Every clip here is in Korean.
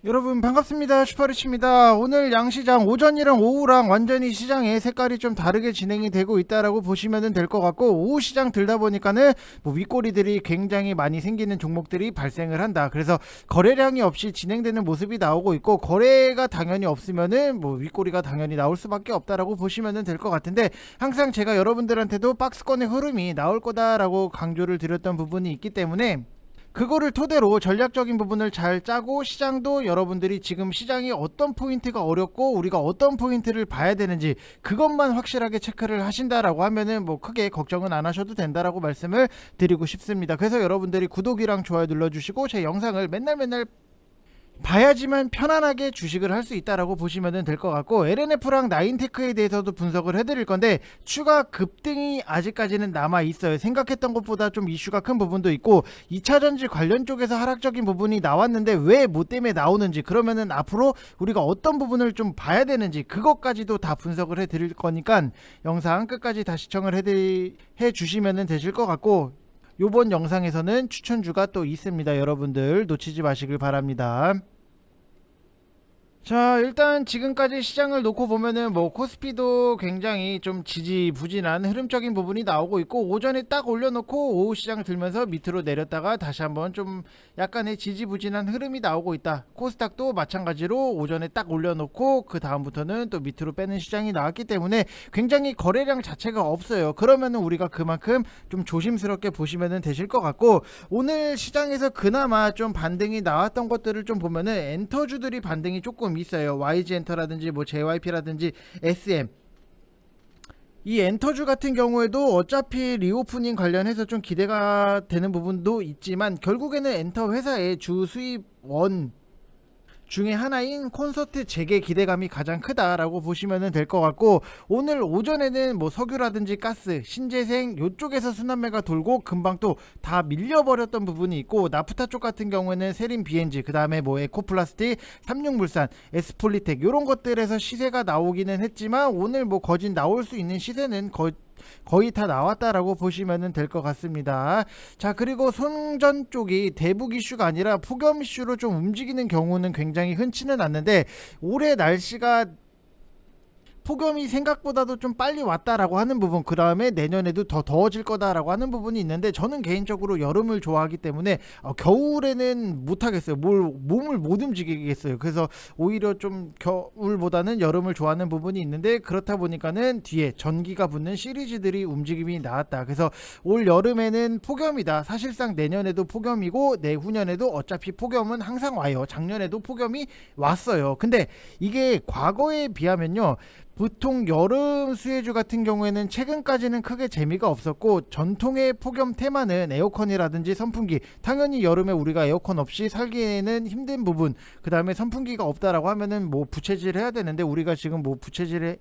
여러분 반갑습니다. 슈퍼리치입니다. 오늘 양시장 오전이랑 오후랑 완전히 시장의 색깔이 좀 다르게 진행이 되고 있다라고 보시면 될 것 같고, 오후 시장 들다 보니까는 윗꼬리들이 굉장히 많이 생기는 종목들이 발생을 한다. 그래서 거래량이 없이 진행되는 모습이 나오고 있고, 거래가 당연히 없으면은 윗꼬리가 당연히 나올 수밖에 없다라고 보시면 될 것 같은데, 항상 제가 여러분들한테도 박스권의 흐름이 나올 거다라고 강조를 드렸던 부분이 있기 때문에 그거를 토대로 전략적인 부분을 잘 짜고, 시장도 여러분들이 지금 시장이 어떤 포인트가 어렵고 우리가 어떤 포인트를 봐야 되는지 그것만 확실하게 체크를 하신다라고 하면은 크게 걱정은 안 하셔도 된다라고 말씀을 드리고 싶습니다. 그래서 여러분들이 구독이랑 좋아요 눌러주시고 제 영상을 맨날 봐야지만 편안하게 주식을 할 수 있다라고 보시면 될 것 같고, LNF랑 나인테크에 대해서도 분석을 해드릴 건데, 추가 급등이 아직까지는 남아 있어요. 생각했던 것보다 좀 이슈가 큰 부분도 있고, 2차전지 관련 쪽에서 하락적인 부분이 나왔는데 왜 뭐 때문에 나오는지, 그러면은 앞으로 우리가 어떤 부분을 좀 봐야 되는지 그것까지도 다 분석을 해드릴 거니까 영상 끝까지 다 시청을 해 주시면 되실 것 같고, 요번 영상에서는 추천주가 또 있습니다. 여러분들 놓치지 마시길 바랍니다. 자, 일단 지금까지 시장을 놓고 보면은 코스피도 굉장히 좀 지지부진한 흐름적인 부분이 나오고 있고, 오전에 딱 올려놓고 오후 시장 들면서 밑으로 내렸다가 다시 한번 좀 약간의 지지부진한 흐름이 나오고 있다. 코스닥도 마찬가지로 오전에 딱 올려놓고 그 다음부터는 또 밑으로 빼는 시장이 나왔기 때문에 굉장히 거래량 자체가 없어요. 그러면은 우리가 그만큼 좀 조심스럽게 보시면 되실 것 같고, 오늘 시장에서 그나마 좀 반등이 나왔던 것들을 좀 보면은 엔터주들이 반등이 조금 있어요. YG엔터라든지 JYP라든지 SM, 이 엔터주 같은 경우에도 어차피 리오프닝 관련해서 좀 기대가 되는 부분도 있지만, 결국에는 엔터 회사의 주 수입원 중에 하나인 콘서트 재개 기대감이 가장 크다라고 보시면 될 것 같고, 오늘 오전에는 석유라든지 가스, 신재생 요쪽에서 순환매가 돌고 금방 또 다 밀려버렸던 부분이 있고, 나프타 쪽 같은 경우에는 세린 BNG, 그 다음에 에코플라스틱, 삼육물산, 에스폴리텍 요런 것들에서 시세가 나오기는 했지만, 오늘 거진 나올 수 있는 시세는 거의 다 나왔다라고 보시면 될 것 같습니다. 자, 그리고 송전 쪽이 대북 이슈가 아니라 폭염 이슈로 좀 움직이는 경우는 굉장히 흔치는 않는데, 올해 날씨가 폭염이 생각보다도 좀 빨리 왔다라고 하는 부분, 그 다음에 내년에도 더 더워질 거다라고 하는 부분이 있는데, 저는 개인적으로 여름을 좋아하기 때문에 겨울에는 못하겠어요. 몸을 못 움직이겠어요. 그래서 오히려 좀 겨울보다는 여름을 좋아하는 부분이 있는데, 그렇다 보니까는 뒤에 전기가 붙는 시리즈들이 움직임이 나왔다. 그래서 올 여름에는 폭염이다. 사실상 내년에도 폭염이고 내후년에도 어차피 폭염은 항상 와요. 작년에도 폭염이 왔어요. 근데 이게 과거에 비하면요, 보통 여름 수혜주 같은 경우에는 최근까지는 크게 재미가 없었고, 전통의 폭염 테마는 에어컨이라든지 선풍기, 당연히 여름에 우리가 에어컨 없이 살기에는 힘든 부분, 그 다음에 선풍기가 없다라고 하면은 부채질 해야 되는데, 우리가 지금 부채질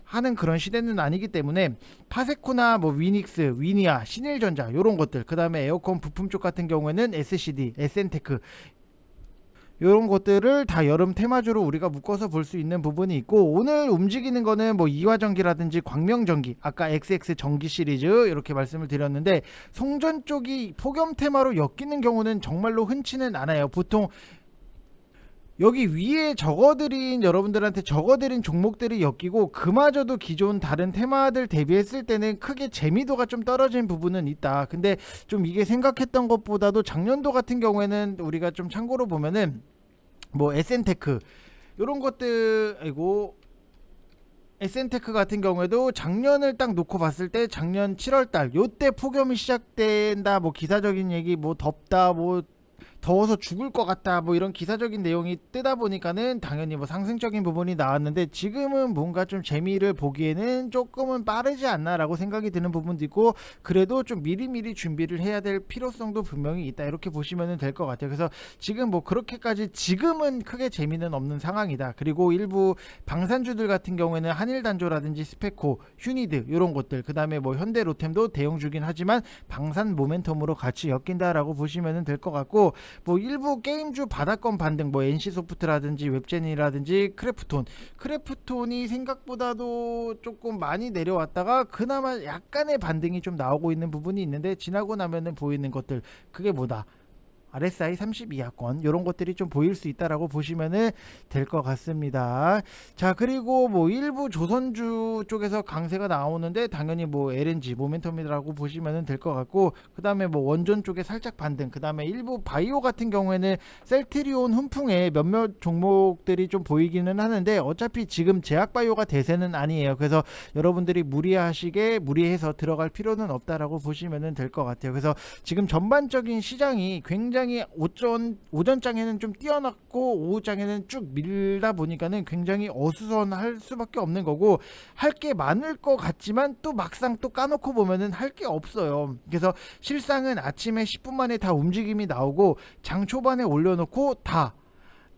하는 그런 시대는 아니기 때문에 파세코나 위닉스, 위니아, 신일전자 요런 것들, 그 다음에 에어컨 부품 쪽 같은 경우에는 SCD, SN테크 이런 것들을 다 여름 테마주로 우리가 묶어서 볼 수 있는 부분이 있고, 오늘 움직이는 거는 이화전기라든지 광명전기, 아까 XX 전기 시리즈 이렇게 말씀을 드렸는데, 송전 쪽이 폭염 테마로 엮이는 경우는 정말로 흔치는 않아요. 보통 여기 위에 여러분들한테 적어드린 종목들이 엮이고, 그마저도 기존 다른 테마들 대비했을 때는 크게 재미도가 좀 떨어진 부분은 있다. 근데 좀 이게 생각했던 것보다도 작년도 같은 경우에는 우리가 좀 참고로 보면은 SN테크 요런 것들, SN테크 같은 경우에도 작년을 딱 놓고 봤을 때 작년 7월달 요때 폭염이 시작된다, 기사적인 얘기, 덥다, 더워서 죽을 것 같다, 이런 기사적인 내용이 뜨다 보니까는 당연히 상승적인 부분이 나왔는데, 지금은 뭔가 좀 재미를 보기에는 조금은 빠르지 않나라고 생각이 드는 부분도 있고, 그래도 좀 미리미리 준비를 해야 될 필요성도 분명히 있다, 이렇게 보시면 될 것 같아요. 그래서 지금 그렇게까지 지금은 크게 재미는 없는 상황이다. 그리고 일부 방산주들 같은 경우에는 한일단조라든지 스페코, 휴니드 이런 것들, 그 다음에 현대로템도 대형주긴 하지만 방산 모멘텀으로 같이 엮인다라고 보시면 될 것 같고, 일부 게임주 바닥권 반등, NC소프트라든지 웹제니라든지 크래프톤이 생각보다도 조금 많이 내려왔다가 그나마 약간의 반등이 좀 나오고 있는 부분이 있는데, 지나고 나면은 보이는 것들, 그게 뭐다? RSI 32하권 이런 것들이 좀 보일 수 있다라고 보시면은 될 것 같습니다. 자, 그리고 뭐 일부 조선주 쪽에서 강세가 나오는데 당연히 뭐 LNG 모멘텀이라고 보시면은 될 것 같고, 그 다음에 뭐 원전 쪽에 살짝 반등, 그 다음에 일부 바이오 같은 경우에는 셀트리온 훈풍에 몇몇 종목들이 좀 보이기는 하는데 어차피 지금 제약바이오가 대세는 아니에요. 그래서 여러분들이 무리해서 들어갈 필요는 없다라고 보시면은 될 것 같아요. 그래서 지금 전반적인 시장이 굉장히 오전장에는 좀 뛰어났고 오후장에는 쭉 밀다 보니까는 굉장히 어수선할 수밖에 없는 거고, 할 게 많을 것 같지만 또 막상 또 까놓고 보면은 할 게 없어요. 그래서 실상은 아침에 10분 만에 다 움직임이 나오고 장 초반에 올려놓고 다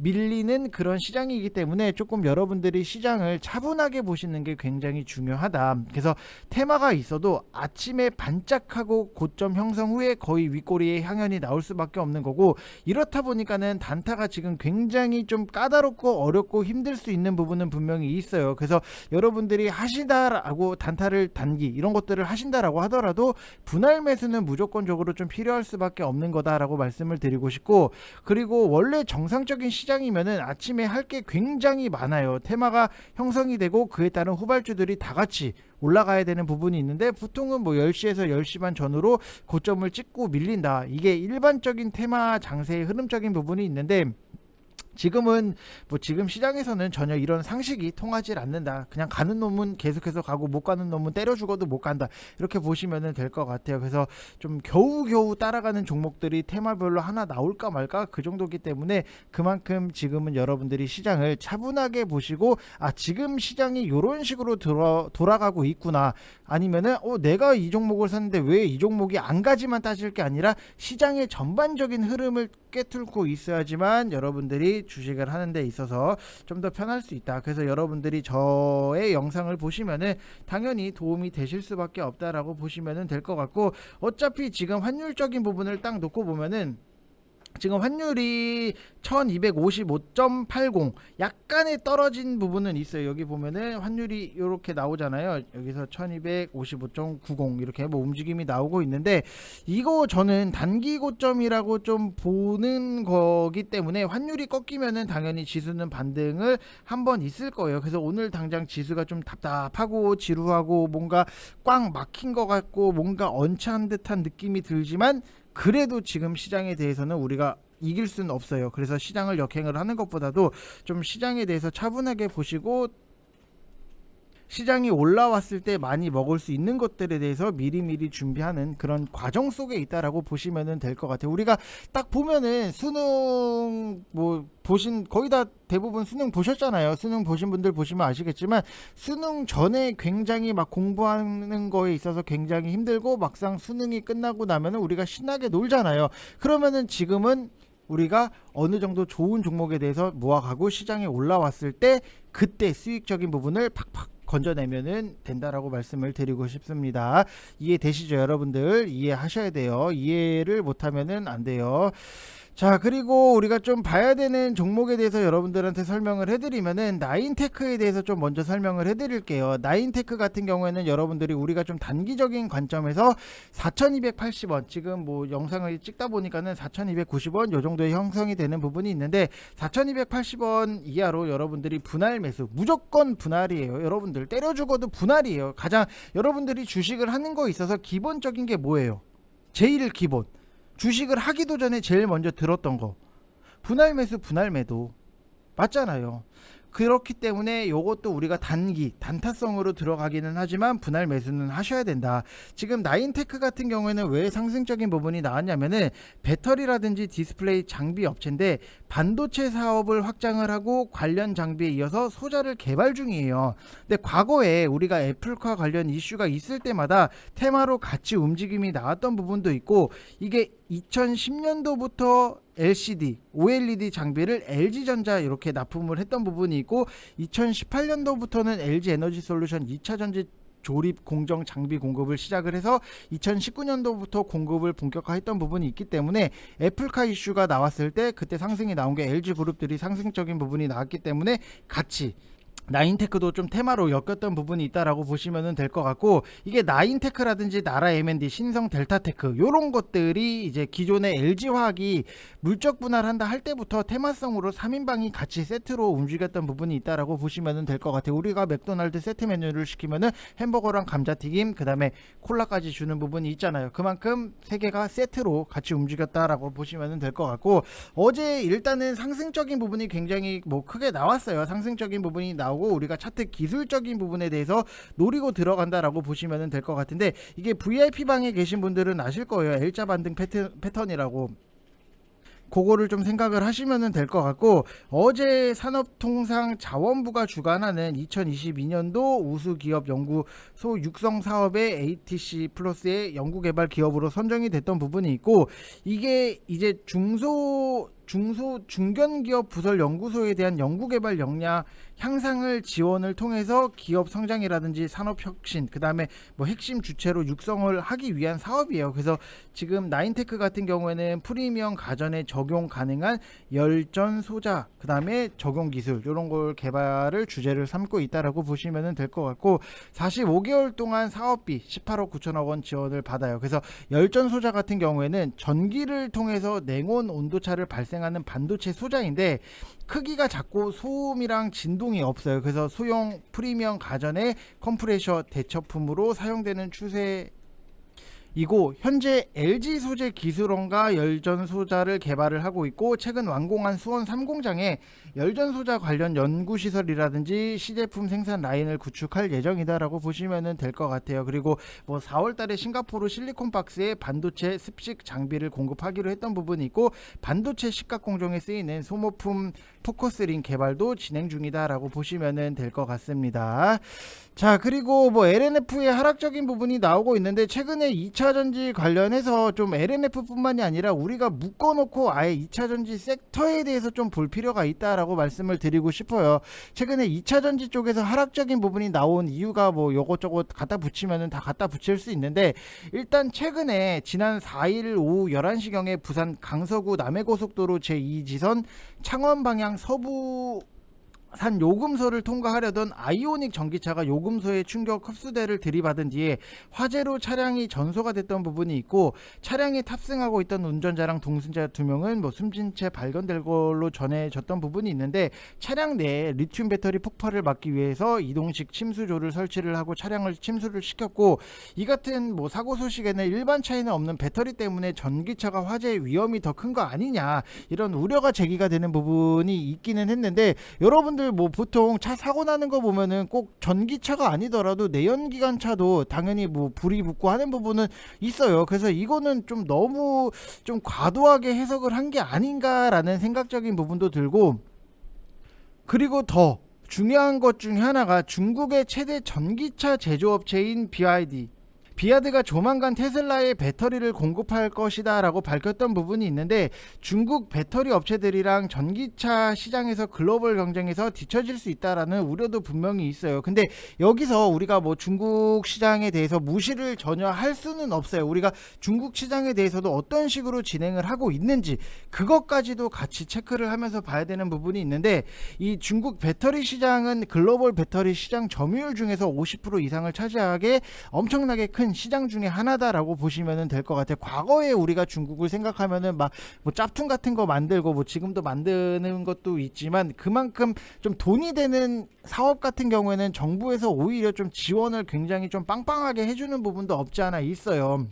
밀리는 그런 시장이기 때문에 조금 여러분들이 시장을 차분하게 보시는 게 굉장히 중요하다. 그래서 테마가 있어도 아침에 반짝하고 고점 형성 후에 거의 윗꼬리에 향연이 나올 수밖에 없는 거고, 이렇다 보니까는 단타가 지금 굉장히 좀 까다롭고 어렵고 힘들 수 있는 부분은 분명히 있어요. 그래서 여러분들이 하시다라고 단타를 단기 이런 것들을 하신다라고 하더라도 분할 매수는 무조건적으로 좀 필요할 수밖에 없는 거다라고 말씀을 드리고 싶고, 그리고 원래 정상적인 시장이면은 아침에 할 게 굉장히 많아요. 테마가 형성이 되고 그에 따른 후발주들이 다 같이 올라가야 되는 부분이 있는데 보통은 뭐 10시에서 10시 반 전후로 고점을 찍고 밀린다. 이게 일반적인 테마 장세의 흐름적인 부분이 있는데, 지금은 뭐 지금 시장에서는 전혀 이런 상식이 통하지 않는다. 그냥 가는 놈은 계속해서 가고 못 가는 놈은 때려 죽어도 못 간다. 이렇게 보시면 될 것 같아요. 그래서 좀 겨우겨우 따라가는 종목들이 테마별로 하나 나올까 말까 그 정도기 때문에 그만큼 지금은 여러분들이 시장을 차분하게 보시고, 아 지금 시장이 이런 식으로 돌아가고 있구나, 아니면은 내가 이 종목을 샀는데 왜 이 종목이 안 가지만 따질 게 아니라 시장의 전반적인 흐름을 꿰뚫고 있어야지만 여러분들이 주식을 하는 데 있어서 좀 더 편할 수 있다. 그래서 여러분들이 저의 영상을 보시면은 당연히 도움이 되실 수밖에 없다라고 보시면은 될 것 같고, 어차피 지금 환율적인 부분을 딱 놓고 보면은 지금 환율이 1255.80 약간의 떨어진 부분은 있어요. 여기 보면은 환율이 이렇게 나오잖아요. 여기서 1255.90 이렇게 뭐 움직임이 나오고 있는데, 이거 저는 단기 고점이라고 좀 보는 거기 때문에 환율이 꺾이면은 당연히 지수는 반등을 한번 있을 거예요. 그래서 오늘 당장 지수가 좀 답답하고 지루하고 뭔가 꽉 막힌 것 같고 뭔가 언짢은 듯한 느낌이 들지만, 그래도 지금 시장에 대해서는 우리가 이길 수는 없어요. 그래서 시장을 역행을 하는 것보다도 좀 시장에 대해서 차분하게 보시고, 시장이 올라왔을 때 많이 먹을 수 있는 것들에 대해서 미리미리 준비하는 그런 과정 속에 있다라고 보시면 될 것 같아요. 우리가 딱 보면은 수능 뭐 보신 거의 다 대부분 수능 보셨잖아요. 수능 보신 분들 보시면 아시겠지만 수능 전에 굉장히 막 공부하는 거에 있어서 굉장히 힘들고 막상 수능이 끝나고 나면은 우리가 신나게 놀잖아요. 그러면은 지금은 우리가 어느 정도 좋은 종목에 대해서 모아가고 시장에 올라왔을 때 그때 수익적인 부분을 팍팍 건져내면은 된다라고 말씀을 드리고 싶습니다. 이해되시죠? 여러분들 이해하셔야 돼요. 이해를 못하면은 안 돼요. 자, 그리고 우리가 좀 봐야 되는 종목에 대해서 여러분들한테 설명을 해드리면은 나인테크에 대해서 좀 먼저 설명을 해드릴게요. 나인테크 같은 경우에는 여러분들이 우리가 좀 단기적인 관점에서 4,280원, 지금 뭐 영상을 찍다 보니까는 4,290원 요 정도의 형성이 되는 부분이 있는데, 4,280원 이하로 여러분들이 분할 매수, 무조건 분할이에요. 여러분들 때려 죽어도 분할이에요. 가장 여러분들이 주식을 하는 거에 있어서 기본적인 게 뭐예요? 제일 기본, 주식을 하기도 전에 제일 먼저 들었던 거 분할 매수 분할 매도 맞잖아요. 그렇기 때문에 이것도 우리가 단타성으로 들어가기는 하지만 분할 매수는 하셔야 된다. 지금 나인테크 같은 경우에는 왜 상승적인 부분이 나왔냐면은 배터리라든지 디스플레이 장비 업체인데 반도체 사업을 확장을 하고 관련 장비에 이어서 소자를 개발 중이에요. 근데 과거에 우리가 애플과 관련 이슈가 있을 때마다 테마로 같이 움직임이 나왔던 부분도 있고, 이게 2010년도부터 LCD, OLED 장비를 LG전자 이렇게 납품을 했던 부분이 있고, 2018년도부터는 LG에너지솔루션 2차전지 조립 공정 장비 공급을 시작을 해서 2019년도부터 공급을 본격화했던 부분이 있기 때문에 애플카 이슈가 나왔을 때 그때 상승이 나온 게 LG그룹들이 상승적인 부분이 나왔기 때문에 같이 나인테크도 좀 테마로 엮였던 부분이 있다라고 보시면 될 것 같고, 이게 나인테크라든지 나라 M&D, 신성 델타테크 요런 것들이 이제 기존의 LG화학이 물적 분할한다 할 때부터 테마성으로 3인방이 같이 세트로 움직였던 부분이 있다라고 보시면 될 것 같아요. 우리가 맥도날드 세트 메뉴를 시키면은 햄버거랑 감자튀김 그다음에 콜라까지 주는 부분이 있잖아요. 그만큼 세 개가 세트로 같이 움직였다라고 보시면 될 것 같고, 어제 일단은 상승적인 부분이 굉장히 뭐 크게 나왔어요. 상승적인 부분이 나오고 우리가 차트 기술적인 부분에 대해서 노리고 들어간다라고 보시면 될 것 같은데, 이게 VIP 방에 계신 분들은 아실 거예요. L자 반등 패턴이라고. 그거를 좀 생각을 하시면 될 것 같고, 어제 산업통상자원부가 주관하는 2022년도 우수기업 연구소 육성 사업의 ATC 플러스의 연구개발 기업으로 선정이 됐던 부분이 있고, 이게 이제 중견기업 부설 연구소에 대한 연구개발 역량 향상을 지원을 통해서 기업 성장이라든지 산업혁신 그 다음에 뭐 핵심 주체로 육성을 하기 위한 사업이에요. 그래서 지금 나인테크 같은 경우에는 프리미엄 가전에 적용 가능한 열전 소자 그 다음에 적용 기술 이런 걸 개발을 주제를 삼고 있다라고 보시면 될 것 같고, 45개월 동안 사업비 18억 9천억 원 지원을 받아요. 그래서 열전 소자 같은 경우에는 전기를 통해서 냉온 온도차를 발생하는 반도체 소자인데, 크기가 작고 소음이랑 진동이 없어요. 그래서 소형 프리미엄 가전의 컴프레셔 대처품으로 사용되는 추세 이고, 현재 LG 소재 기술원과 열전 소자를 개발을 하고 있고, 최근 완공한 수원 3공장에 열전 소자 관련 연구 시설이라든지 시제품 생산 라인을 구축할 예정이다라고 보시면 될 것 같아요. 그리고 뭐 4월달에 싱가포르 실리콘 박스에 반도체 습식 장비를 공급하기로 했던 부분이 있고, 반도체 식각 공정에 쓰이는 소모품 포커스링 개발도 진행 중이다라고 보시면 될 것 같습니다. 자, 그리고 뭐 LNF의 하락적인 부분이 나오고 있는데, 최근에 2차전지 관련해서 좀 LNF 뿐만이 아니라 우리가 묶어놓고 아예 2차전지 섹터에 대해서 좀 볼 필요가 있다라고 말씀을 드리고 싶어요. 최근에 2차전지 쪽에서 하락적인 부분이 나온 이유가 뭐 요것저것 갖다 붙이면은 다 갖다 붙일 수 있는데, 일단 최근에 지난 4일 오후 11시경에 부산 강서구 남해고속도로 제2지선 창원 방향 서부 산 요금소를 통과하려던 아이오닉 전기차가 요금소의 충격 흡수대를 들이받은 뒤에 화재로 차량이 전소가 됐던 부분이 있고, 차량에 탑승하고 있던 운전자랑 동승자 2명은 뭐 숨진 채 발견될 걸로 전해졌던 부분이 있는데, 차량 내에 리튬 배터리 폭발을 막기 위해서 이동식 침수조를 설치를 하고 차량을 침수를 시켰고, 이 같은 뭐 사고 소식에는 일반 차에는 없는 배터리 때문에 전기차가 화재 위험이 더 큰 거 아니냐 이런 우려가 제기가 되는 부분이 있기는 했는데, 여러분들 뭐 보통 차 사고 나는 거 보면은 꼭 전기차가 아니더라도 내연기관차도 당연히 뭐 불이 붙고 하는 부분은 있어요. 그래서 이거는 좀 너무 좀 과도하게 해석을 한 게 아닌가라는 생각적인 부분도 들고, 그리고 더 중요한 것 중에 하나가 중국의 최대 전기차 제조업체인 비아드가 조만간 테슬라에 배터리를 공급할 것이다 라고 밝혔던 부분이 있는데, 중국 배터리 업체들이랑 전기차 시장에서 글로벌 경쟁에서 뒤처질 수 있다라는 우려도 분명히 있어요. 근데 여기서 우리가 뭐 중국 시장에 대해서 무시를 전혀 할 수는 없어요. 우리가 중국 시장에 대해서도 어떤 식으로 진행을 하고 있는지 그것까지도 같이 체크를 하면서 봐야 되는 부분이 있는데, 이 중국 배터리 시장은 글로벌 배터리 시장 점유율 중에서 50% 이상을 차지하게 엄청나게 큰 시장 중에 하나다라고 보시면 될 것 같아요. 과거에 우리가 중국을 생각하면은 막 뭐 짭퉁 같은 거 만들고 뭐 지금도 만드는 것도 있지만, 그만큼 좀 돈이 되는 사업 같은 경우에는 정부에서 오히려 좀 지원을 굉장히 좀 빵빵하게 해주는 부분도 없지 않아 있어요.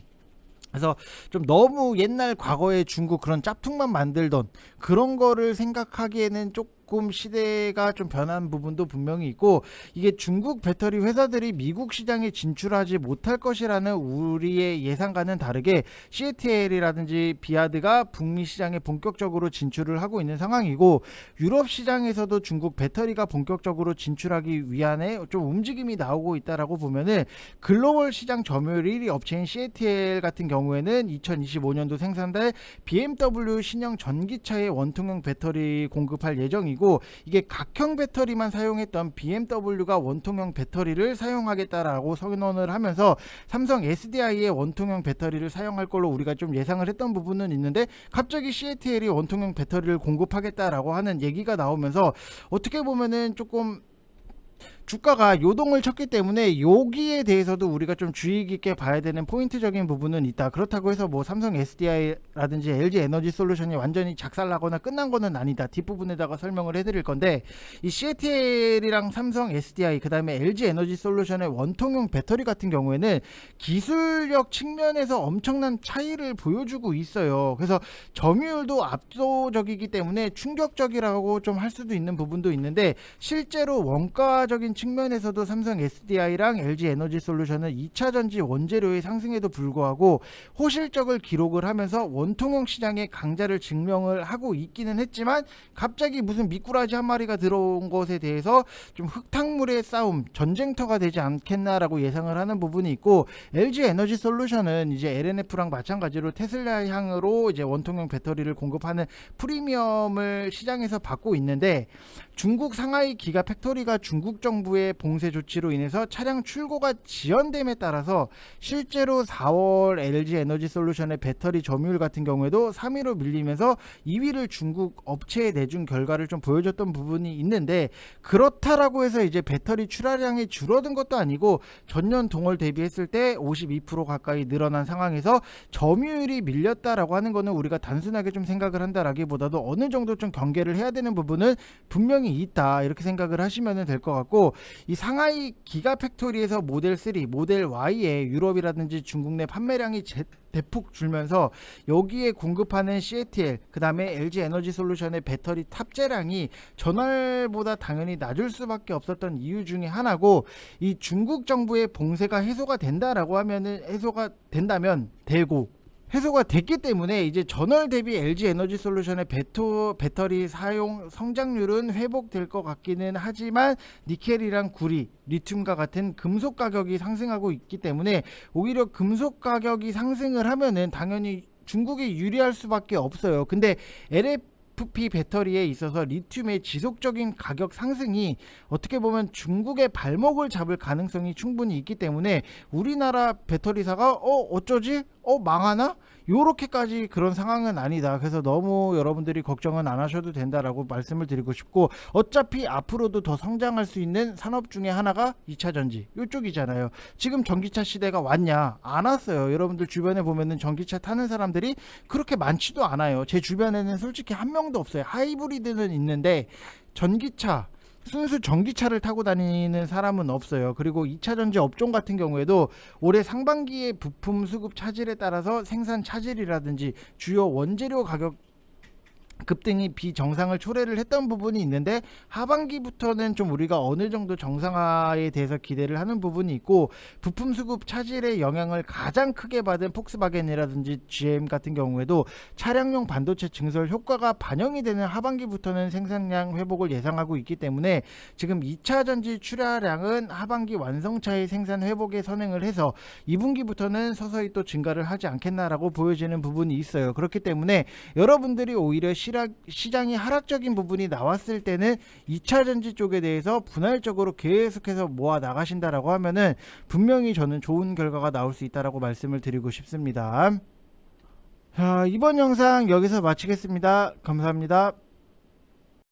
그래서 좀 너무 옛날 과거에 중국 그런 짭퉁만 만들던 그런 거를 생각하기에는 조금 시대가 좀 변한 부분도 분명히 있고, 이게 중국 배터리 회사들이 미국 시장에 진출하지 못할 것이라는 우리의 예상과는 다르게 CATL이라든지 비아드가 북미 시장에 본격적으로 진출을 하고 있는 상황이고, 유럽 시장에서도 중국 배터리가 본격적으로 진출하기 위한에 좀 움직임이 나오고 있다라고 보면은, 글로벌 시장 점유율 1위 업체인 CATL 같은 경우에는 2025년도 생산될 BMW 신형 전기차의 원통형 배터리 공급할 예정이고, 이게 각형 배터리만 사용했던 BMW가 원통형 배터리를 사용하겠다라고 선언을 하면서 삼성 SDI의 원통형 배터리를 사용할 걸로 우리가 좀 예상을 했던 부분은 있는데, 갑자기 CATL이 원통형 배터리를 공급하겠다라고 하는 얘기가 나오면서 어떻게 보면은 조금 주가가 요동을 쳤기 때문에 여기에 대해서도 우리가 좀 주의 깊게 봐야 되는 포인트적인 부분은 있다. 그렇다고 해서 뭐 삼성 SDI라든지 LG 에너지 솔루션이 완전히 작살나거나 끝난 거는 아니다. 뒷부분에다가 설명을 해드릴 건데, 이 CATL이랑 삼성 SDI 그다음에 LG 에너지 솔루션의 원통형 배터리 같은 경우에는 기술력 측면에서 엄청난 차이를 보여주고 있어요. 그래서 점유율도 압도적이기 때문에 충격적이라고 좀 할 수도 있는 부분도 있는데, 실제로 원가적인 측면에서도 삼성 SDI랑 LG 에너지 솔루션은 2차 전지 원재료의 상승에도 불구하고 호실적을 기록을 하면서 원통형 시장의 강자를 증명을 하고 있기는 했지만, 갑자기 무슨 미꾸라지 한 마리가 들어온 것에 대해서 좀 흙탕물의 싸움, 전쟁터가 되지 않겠나라고 예상을 하는 부분이 있고, LG 에너지 솔루션은 이제 LNF랑 마찬가지로 테슬라 향으로 이제 원통형 배터리를 공급하는 프리미엄을 시장에서 받고 있는데, 중국 상하이 기가 팩토리가 중국 정부의 봉쇄 조치로 인해서 차량 출고가 지연됨에 따라서 실제로 4월 LG 에너지 솔루션의 배터리 점유율 같은 경우에도 3위로 밀리면서 2위를 중국 업체에 내준 결과를 좀 보여줬던 부분이 있는데, 그렇다라고 해서 이제 배터리 출하량이 줄어든 것도 아니고 전년 동월 대비했을 때 52% 가까이 늘어난 상황에서 점유율이 밀렸다라고 하는 거는 우리가 단순하게 좀 생각을 한다라기보다도 어느 정도 좀 경계를 해야 되는 부분은 분명히 있다, 이렇게 생각을 하시면 될 것 같고, 이 상하이 기가 팩토리에서 모델 3, 모델 Y의 유럽이라든지 중국 내 판매량이 대폭 줄면서 여기에 공급하는 CATL 그 다음에 LG 에너지 솔루션의 배터리 탑재량이 전월보다 당연히 낮을 수밖에 없었던 이유 중에 하나고, 이 중국 정부의 봉쇄가 해소가 된다면 되고 해소가 됐기 때문에 이제 전월 대비 LG 에너지 솔루션의 배터리 사용 성장률은 회복될 것 같기는 하지만, 니켈이랑 구리, 리튬과 같은 금속 가격이 상승하고 있기 때문에 오히려 금속 가격이 상승을 하면은 당연히 중국이 유리할 수밖에 없어요. 근데 LFP 배터리에 있어서 리튬의 지속적인 가격 상승이 어떻게 보면 중국의 발목을 잡을 가능성이 충분히 있기 때문에 우리나라 배터리사가 어쩌지? 망하나? 요렇게까지 그런 상황은 아니다. 그래서 너무 여러분들이 걱정은 안 하셔도 된다라고 말씀을 드리고 싶고, 어차피 앞으로도 더 성장할 수 있는 산업 중에 하나가 2차 전지 요쪽이잖아요. 지금 전기차 시대가 왔냐? 안 왔어요. 여러분들 주변에 보면은 전기차 타는 사람들이 그렇게 많지도 않아요. 제 주변에는 솔직히 한 명도 없어요. 하이브리드는 있는데 전기차, 순수 전기차를 타고 다니는 사람은 없어요. 그리고 2차 전지 업종 같은 경우에도 올해 상반기에 부품 수급 차질에 따라서 생산 차질이라든지 주요 원재료 가격 급등이 비정상을 초래를 했던 부분이 있는데, 하반기부터는 좀 우리가 어느 정도 정상화에 대해서 기대를 하는 부분이 있고, 부품 수급 차질의 영향을 가장 크게 받은 폭스바겐이라든지 GM 같은 경우에도 차량용 반도체 증설 효과가 반영이 되는 하반기부터는 생산량 회복을 예상하고 있기 때문에 지금 2차 전지 출하량은 하반기 완성차의 생산 회복에 선행을 해서 2분기부터는 서서히 또 증가를 하지 않겠나라고 보여지는 부분이 있어요. 그렇기 때문에 여러분들이 오히려 시장이 하락적인 부분이 나왔을 때는 2차 전지 쪽에 대해서 분할적으로 계속해서 모아 나가신다라고 하면은 분명히 저는 좋은 결과가 나올 수 있다라고 말씀을 드리고 싶습니다. 자, 이번 영상 여기서 마치겠습니다. 감사합니다.